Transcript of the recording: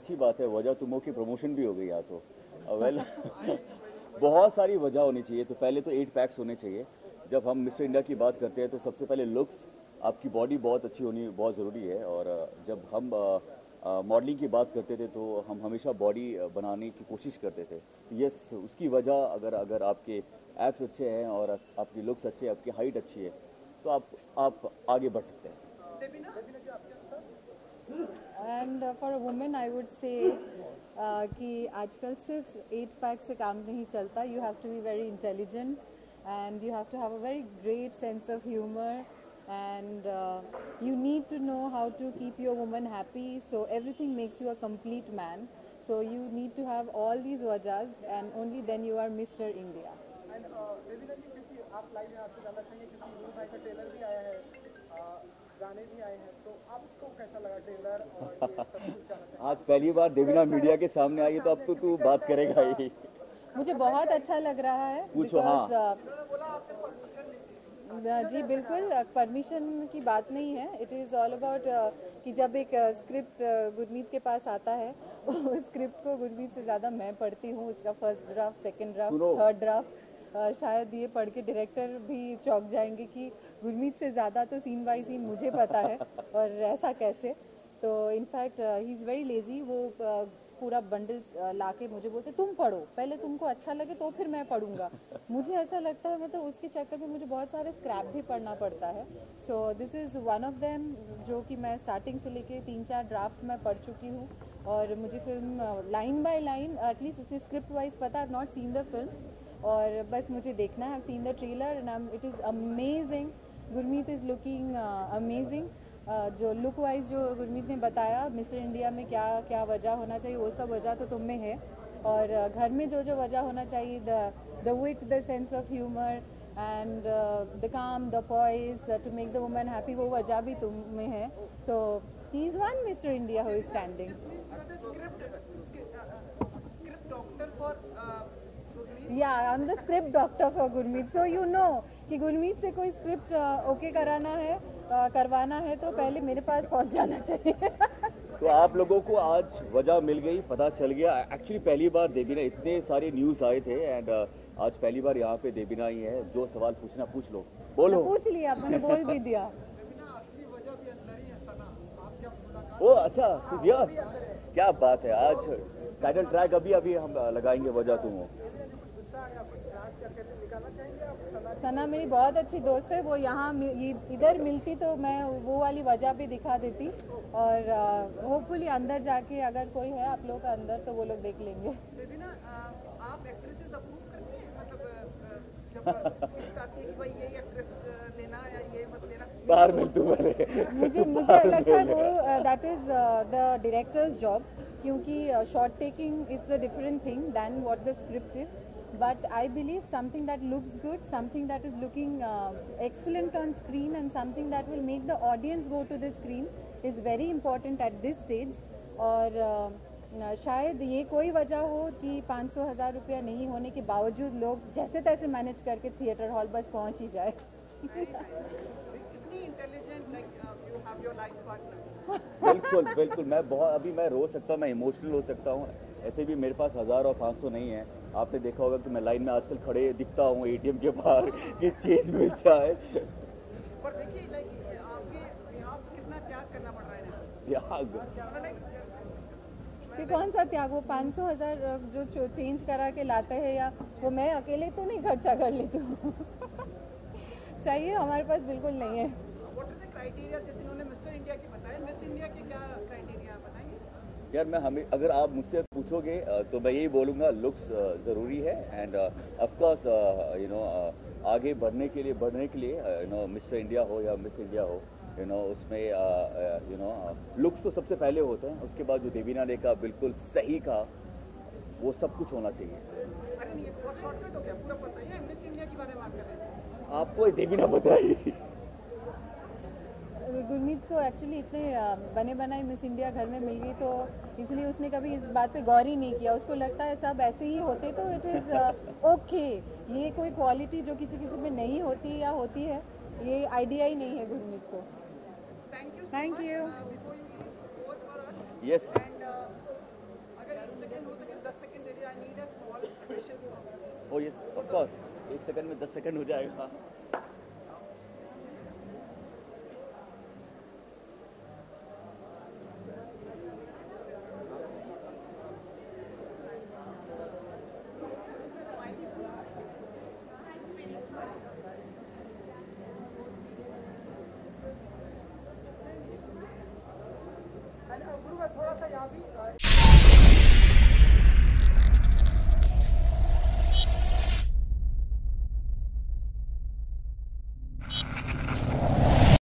अच्छी बात है, वजह तुमों की प्रमोशन भी हो गई यहाँ तो। वेल बहुत सारी वजह होनी चाहिए। तो पहले तो 8 पैक्स होने चाहिए। जब हम मिस्टर इंडिया की बात करते हैं तो सबसे पहले लुक्स, आपकी बॉडी बहुत अच्छी होनी बहुत ज़रूरी है। और जब हम मॉडलिंग की बात करते थे तो हम हमेशा बॉडी बनाने की कोशिश करते थे। तो यस, उसकी वजह अगर आपके एब्स अच्छे हैं और आपकी लुक्स अच्छे हैं, आपकी हाइट अच्छी है, तो आप आगे बढ़ सकते हैं। And for a women I would say कि आजकल सिर्फ 8 पैक से काम नहीं चलता. You have to be very intelligent and you have to have a very great sense of humour and you need to know how to keep your woman happy, so everything makes you a complete man. So you need to have all these wajahs and only then you are Mr. India. And Devina ji, क्योंकि आप live में आपसे जानना चाहेंगे क्योंकि रूप भाई का ट्रेलर भी आया है, गाने भी आए हैं, तो आपको कैसा लगा ट्रेलर और ये सब कुछ जानना चाहेंगे? आज पहली बार देवीना मीडिया के सामने आई है तो अब तो तू बात करेगा ही। मुझे बहुत अच्छा लग रहा है पूछो। हाँ, जी बिल्कुल, परमिशन की बात नहीं है. इट इज़ ऑल अबाउट कि जब एक स्क्रिप्ट गुरमीत के पास आता है, उस स्क्रिप्ट को गुरमीत से ज़्यादा मैं पढ़ती हूँ. उसका first draft, second draft, third draft, शायद ये पढ़ के डायरेक्टर भी चौंक जाएंगे कि गुरमीत से ज़्यादा तो सीन बाय सीन मुझे पता है, और ऐसा कैसे. तो in fact he is very lazy. वो पूरा बंडल लाके मुझे बोलते तुम पढ़ो, पहले तुमको अच्छा लगे तो फिर मैं पढ़ूंगा. मुझे ऐसा लगता है मतलब उसके चक्कर में मुझे बहुत सारे स्क्रैप भी पढ़ना पड़ता है. So this is one of them, जो कि मैं स्टार्टिंग से लेके 3-4 ड्राफ्ट में पढ़ चुकी हूँ. और मुझे film line by line at least उसे स्क्रिप्ट वाइज पता. I have not seen the film, और बस मुझे देखना है. Seen the trailer and it is amazing. Gurmeet is looking amazing. जो लुक वाइज जो गुरमीत ने बताया मिस्टर इंडिया में क्या क्या वजह होना चाहिए, वो सब वजह तो तुम में है. और घर में जो जो वजह होना चाहिए, the wit, the sense of humour and the calm, the poise to make the woman happy, वो वजह भी तुम में है. तो he is one mister India who is standing. या I am the script doctor for Gurmeet. So you know कि गुरमीत से कोई स्क्रिप्ट ओके कराना है, करवाना है, तो पहले मेरे पास पहुंच जाना चाहिए. तो आप लोगों को आज वजह मिल गई, पता चल गया. एक्चुअली पहली बार देवीना, इतने सारे न्यूज़ आए थे एंड आज पहली बार यहाँ पे देवीना ही है. जो सवाल पूछना पूछ लो, बोलो. पूछ लिया, मैंने बोल भी दिया. ओ अच्छा, क्या बात है. आज टाइटल ट्रैक अभी हम लगाएंगे, वजह तुम हो. सना मेरी बहुत अच्छी दोस्त है. वो यहाँ इधर मिलती तो मैं वो वाली वजह भी दिखा देती. और होपफुली अंदर जाके अगर कोई है आप लोग का अंदर, तो वो लोग देख लेंगे. आप एक्ट्रेसेस अप्रूव करती हैं, मतलब जब स्क्रिप्ट आती है कि भाई ये एक्ट्रेस लेना या ये मत लेना, बाहर मिल तू पहले. मुझे लगता है वो that is the director's job, क्योंकि shot taking it's a different thing than what the script is. But I believe something that looks good, something that is looking excellent on screen, and something that will make the audience go to the screen is very important at this stage. और शायद ये कोई वजह हो कि 500,000 रुपया नहीं होने के बावजूद लोग जैसे तैसे मैनेज करके थिएटर हॉल बस पहुंच ही जाए. इतनी intelligent, like you have your life partner. बिल्कुल. मैं रो सकता हूँ, मैं इमोशनल हो सकता हूँ. ऐसे भी मेरे पास 1000 और 500 नहीं है. आपने देखा होगा कि मैं लाइन में आजकल खड़े दिखता हूँ एटीएम के बाहर कि चेंज मिल जाए. पर देखिए, लाइक आपके यहाँ कितना त्याग करना पड़ रहा है. त्याग कि कौन सा त्याग? वो 500,000 जो चेंज करा के लाते हैं, या वो मैं अकेले तो नहीं खर्चा कर लेती हूँ. चाहिए हमारे पास बिल्कुल नहीं है. व्हाट इज द क्राइटेरिया, जैसे उन्होंने मिस्टर इंडिया की बताया, मिस इंडिया के क्या क्राइटेरिया बताएंगे? यार अगर आप मुझसे पूछोगे तो मैं यही बोलूँगा, लुक्स ज़रूरी है. एंड ऑफ कोर्स आगे बढ़ने के लिए मिस्टर इंडिया हो या मिस इंडिया हो, उसमें लुक्स तो सबसे पहले होते हैं. उसके बाद जो देवीना ने कहा बिल्कुल सही कहा, वो सब कुछ होना चाहिए. अरे नहीं, बहुत शॉर्टकट हो गया, पूरा पता है. मिस इंडिया के बारे में बात कर रहे हैं, आपको देवीना बताइए. गुरमीत को एक्चुअली इतने बने बनाए मिस इंडिया घर में मिल गई, तो इसलिए उसने कभी इस बात पे गौर ही नहीं किया. उसको लगता है सब ऐसे ही होते, तो इट इज़ ओके. ये कोई क्वालिटी जो किसी किसी में नहीं होती या होती है, ये आइडिया ही नहीं है गुरमीत को. Thank you. Thank you. Yes. Of course 1 second में 10 सेकंड हो जाएगा. गुरु मैं थोड़ा सा यहाँ भी